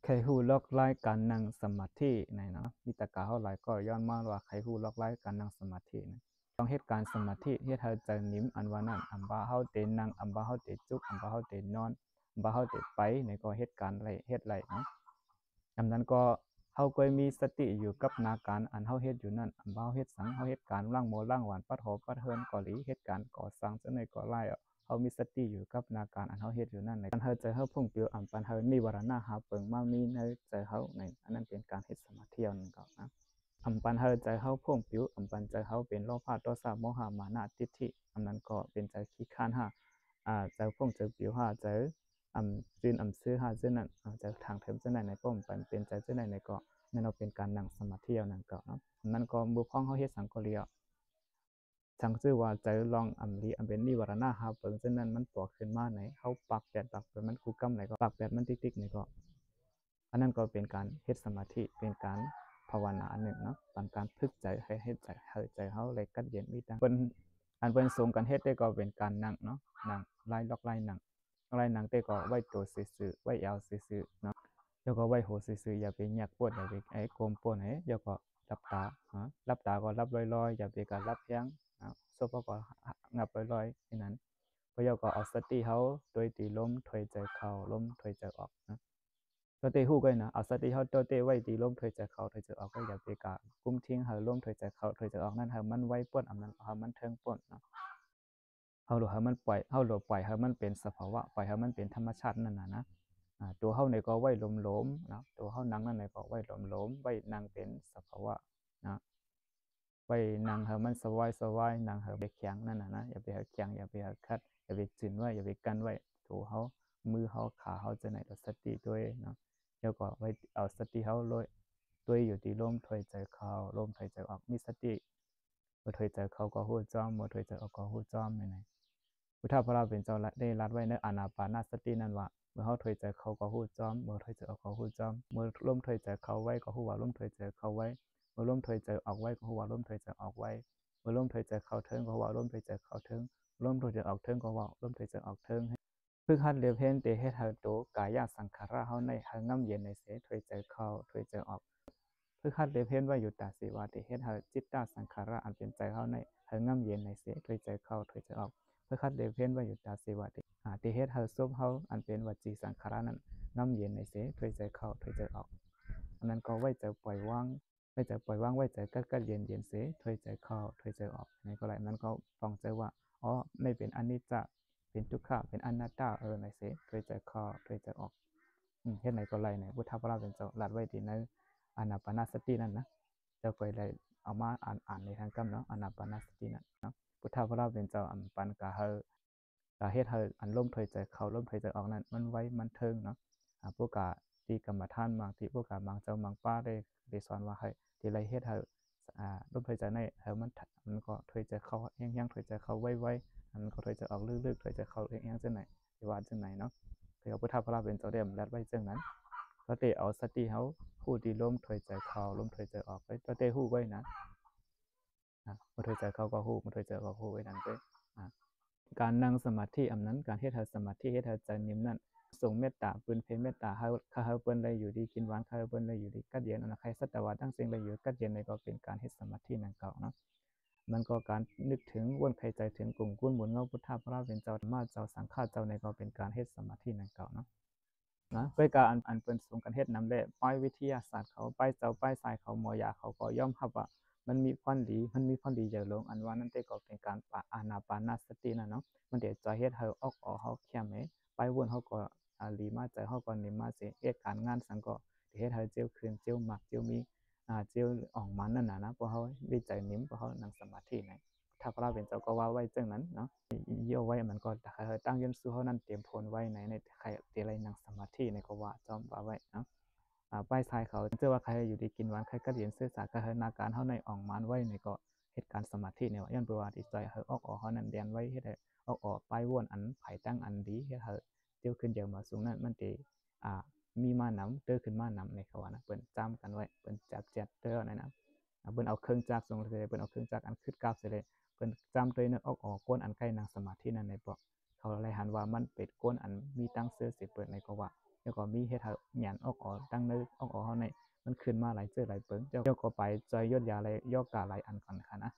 ใครฮู้ลอกไล่การนั่งสมาธิในเนาะมีตะกาเฮาหลายก็ย้อนมาว่าใครฮู้ลอกไล่การนั่งสมาธินะต้องเหตุการณ์สมาธิเฮ็ดให้ใจนิ่มอันว่านั้นอันว่าเฮาเตนั่งอันว่าเฮาเตจุกอันว่าเฮาเตนอนอันว่าเฮาเตไปในก็เหตุการณ์ไรเฮ็ดไรเนาะอันนั้นก็เฮาก็มีสติอยู่กับนาการอันเฮาเฮ็ดอยู่นั่นอันว่าเฮาเฮ็ดสังเฮาเฮ็ดการล้างโมล้างหวานปัดหอปัดเฮินก่อหลีเหตุการณ์ก่อสร้างจังได๋ก็ไล่เขามีสติอยู่กับนาการอันเขาเฮ็ดอยู่นั่นในการเฮาใจเฮาพุ่งเปียวอันปันเฮามีวรณะหาเปิงมามีในใจเฮาในอันนั้นเป็นการเฮ็ดสมาธินั่นก็นะอันปันเฮาใจเฮาพุ่งเปียวอันปันใจเฮาเป็นโลภะโทสะโมหะมานะทิฏฐิอันนั้นก็เป็นใจขี้ข้านหาใจพุ่งใจเปียวหาใจจืนซื้อหาจืนนั้นใจทางเทิมจังได๋ในก็ปันเป็นใจจังได๋ในก็นั่นเราเป็นการนั่งสมาธินั่นก็เนาะอันนั้นก็บ่พ้องเฮาเฮ็ดสังก็เลียวช่างชื่อว่าใจลองอันลีอันเป็นนิวรณะหาเปิงซึ่งนั้นมันตัวขึ้นมาไหนเขาปักแดดปักเป็นมันคู่กำไหนก็ปักแดดมันติ๊กๆไหนก็อันนั้นก็เป็นการเฮ็ดสมาธิเป็นการภาวนาหนึ่งเนาะเป็นการพึกใจให้เฮ็ดใจเขาเลยกัดเย็นมีตังเป็นอันเป็นสูงกันเฮ็ดได้ก็เป็นการนั่งเนาะนั่งไล่ล็อกไล่นั่งได้ก็ไว้ตัวซื่อๆไว้ยาวซื่อๆเนาะแล้วก็ไว้โหซื่อๆอย่าไปแยกปวดอย่าไปไอ้โกมปวดไหนแล้วก็รับตารับตาก็รับลอยๆอย่าไปการรับแพงโซฟาก็งับลอยๆที่นั้นพอยก็เอาสติเฮาโดยตีลมถอยใจเข้าลมถอยใจออกนะตัวเตฮู้ก็นะเอาสติเฮาตัวเตไว้ตีลมถอยใจเข้าถอยใจออกก็อย่าไปกะกุมทิ้งเฮาลมถอยใจเข้าถอยใจออกนั่นเฮามันไว้ป่นอันนั้นเฮามันเทิงป่นเนาะเฮาหลเฮามันปล่อยเฮาหลปล่อยเฮามันเป็นสภาวะปล่อยเฮามันเป็นธรรมชาตินั่นน่ะนะตัวเฮาเนี่ยก็ไว้ลมๆนะตัวเฮานั่งนั่นน่ะก็ไว้ลมๆไว้นั่งเป็นสภาวะนะไว้นั่งให้มันสบายๆนั่งให้ไปแข็งนั่นน่ะนะอย่าไปแข็งอย่าไปคัดอย่าไปจืนไว้อย่าไปกันไว้ตัวเฮามือเฮาขาเฮาจะไหนตัวสติด้วยเนาะแล้วก็ไว้เอาสติเฮาลอยตัวอยู่ที่ลมถอยใจเข้าลมถอยใจออกมีสติบ่ถอยใจเข้าก็ฮู้จ้อมบ่ถอยใจออกก็ฮู้จ้อมนั่นแหละพุทธพระเป็นเจ้าได้รัดไว้ในอานาปานสตินั่นว่าเมื่อเฮาถอยใจเข้าก็ฮู้จ้อมเมื่อถอยใจออกก็ฮู้จ้อมเมื่อลมถอยใจเข้าไว้ก็ฮู้ว่าลมถอยใจเข้าไว้เมื่อลมถอยใจออกไว้ก็ฮู้ว่าลมถอยใจออกไว้เมื่อลมถอยใจเข้าเทิงก็ฮู้ว่าลมถอยใจเข้าเทิงลมถอยใจออกเทิงก็ว่าลมถอยใจออกเทิงฝึกหัดเรียนเพ่นเตเฮ็ดให้โตกายสังขารเฮาในให้งำเย็นในเสถอยใจเข้าถอยใจออกฝึกหัดเรียนเพ่นว่าอยู่ตาสิว่าเตเฮ็ดให้จิตตสังขารอันเป็นใจเฮาในให้งำเย็นในเสถอยใจเข้าถอยใจออกฝึกหัดเรียนเพ่นว่าอยู่ตาสิว่าเตเฮ็ดให้ศพเฮาอันเป็นวจีสังขารนั้นงำเย็นในเสถอยใจเข้าถอยใจออกอันนั้นก็ไว้ใจปล่อยวางไว้ใจปล่อยวางไว้ใจกัดเย็นเสถอยใจเข้าถอยใจออกนี่ก็ไรนั้นก็ฟังใจว่าอ๋อไม่เป็นอนิจจ์เป็นทุกขะเป็นอนัตตาในเสถอยใจเข้าถอยใจออกเฮ็ดไหนก็ไรไหนพุทธพระเป็นเจ้าลัดไว้ที่ในอานาปานสตินั่นนะเจ้าก็เลยเอามาอ่านในทางกรรมเนาะอานาปานสตินั่นเนาะพุทธพระเป็นเจ้าอันปันกะเฮกะเฮ็ดให้อันลมถอยใจเข้าลมถอยใจออกนั้นมันไว้มันเทิงเนาะพวกกะที่กรรมฐานบางที่พวกกะบางเจ้าบางป้าได้สอนว่าให้ที่ไรเฮ็ดให้ลมถอยใจในให้มันก็ถอยใจเข้าแห้งๆถอยใจเข้าไวๆมันก็ถอยใจออกลึกๆถอยใจเข้าแห้งๆจังไหนสิว่าจังไหนเนาะคือพุทธพระเป็นเจ้าได้รัดไว้จังนั้นก็เตเอาสติเฮาผู้ที่ลมถอยใจเข้าลมถอยใจออกไปก็เตฮู้ไว้นะบ่ถอยใจเข้าก็ฮู้บ่ถอยใจออกก็ฮู้ไว้นั่นเด้อการนั่งสมาธิอันนั้นการเฮ็ดให้สมาธิเฮ็ดให้ใจนิ่มนั้นส่งเมตตาปืนเพเมตตาเฮาข้าเฮาเปิ้นได้อยู่ดีกินหวานข้าเฮาเปิ้นได้อยู่ดีกัดเย็นอันใครสัตวะทั้งสิ่งได้อยู่กัดเย็นนี่ก็เป็นการเฮ็ดสมาธินั่นเก่าเนาะมันก็การนึกถึงวนไขใจถึงกลุ่มกุนหมุนเงาพุทธพระเป็นเจ้าธรรมะเจ้าสังฆาเจ้าในก็เป็นการเฮ็ดสมาธินั่นเก่าเนาะนะด้วยการอันเปิ้นส่งกันเฮ็ดนำได้ป้ายวิทยาศาสตร์เขาป้ายเจ้าป้ายสายเขาหมอยาเขาก็ยอมรับว่ามันมีความดีเยอะลงอันว่านั่นแต่ก็เป็นการอานาปานสตินั่นเนาะมันเดี๋ยวจะเฮ็ดให้ออกเฮาเข้มไปวนเฮาก็ลีมาใจเฮาก็นิ่มมาสิเฮ็ดการงานสังก็เฮ็ดให้เจียวคืนเจียวมักเจียวมีเจียวออกมันนั่นน่ะนะเพราะเฮามีใจนิ่มเพราะเฮานั่งสมาธินั่นถ้าพระเป็นเจ้าก็ว่าไว้จังนั้นเนาะเยี่ยวไว้มันก็ตั้งยืนสู้เฮานั้นเตรียมพลไว้ในใครเตไรนั่งสมาธิในก็ว่าจอมว่าไว้เนาะป้ายทายเขาเจอว่าใครอยู่ดีกินหวานใครก็เรียนซื่อสัตย์ก็ให้นาการเฮาในอ่องมันไว้ในก็เหตุการณ์สมาธิเนี่ยย้อนประวัติใจเฮาออกเฮานั้นเรียนไว้เฮ็ดให้ออกป้ายวนอันไผตั้งอันดีเฮ็ดให้เดี๋ยวขึ้นเดี๋ยวมาสูงนั้นมันติมีมานำเด้อขึ้นมานำในเขาว่านะเปิ้นจำกันไว้เปิ้นจักแจ็ดเด้อนั่นนะเปิ้นเอาเครื่องจักรส่งเลยเปิ้นเอาเครื่องจักรอันคึดกราบเสเลยเปิ้นจำตัวนั้นออกก้นอันใกล้นั่งสมาธินั้นในเปาะเขาเลยหันว่ามันเป็ดก้นอันมีตั้งเสื้อสิเปิดในก็ว่า แล้วก็มีเฮ็ดให้หยันออกตั้งในออกเฮาในมันขึ้นมาหลายเจอหลายเปิงเจ้าก็ไปจอยยศยาหลายยอกกาหลายอันก่อนค่ะนะ